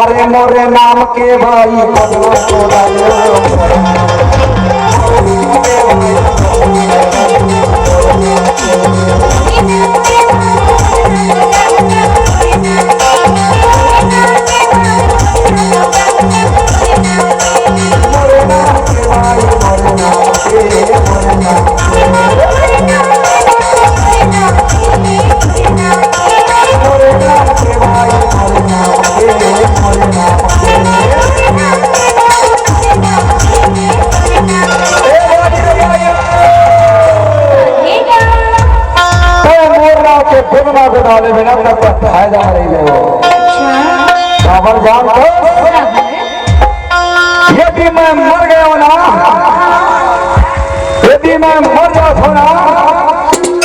अरे मोरे नाम के भाई डाले बिना तब खाए जा रही है काबर जान को यदि मैं मर गया हो ना, यदि मैं मर जाता ना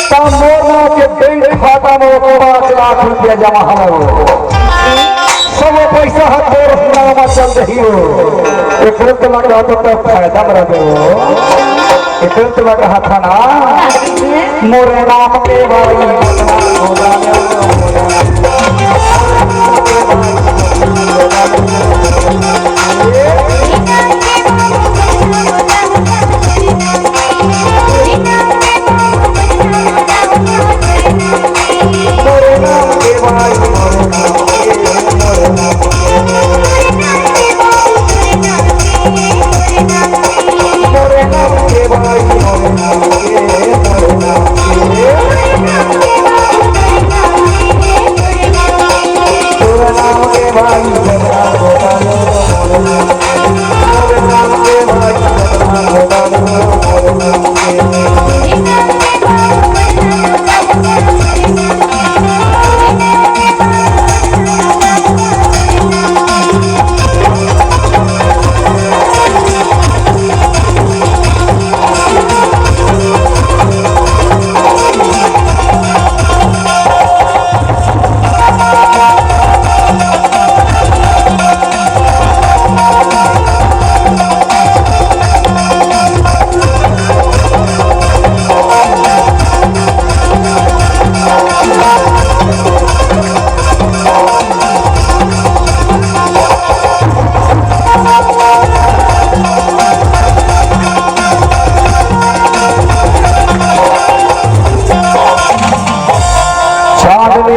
तो मोरना के बैंक खाता में 5 लाख रुपया जमा हो सब पैसा तोर नाम चल रही हो एक तो लगा तो फायदा में रहे हो एक तो लगा था ना मोरे नाम के भाई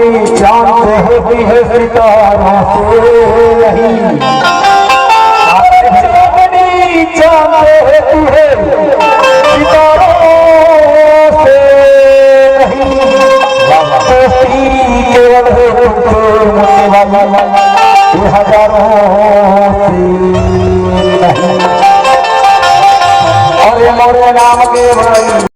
होती है सितारों से नहीं चांद होती है सितारों से नहीं दोस्ती केवल है तुमसे मिलने वाली हजारों से नहीं। और ये मोरे नाम के भाई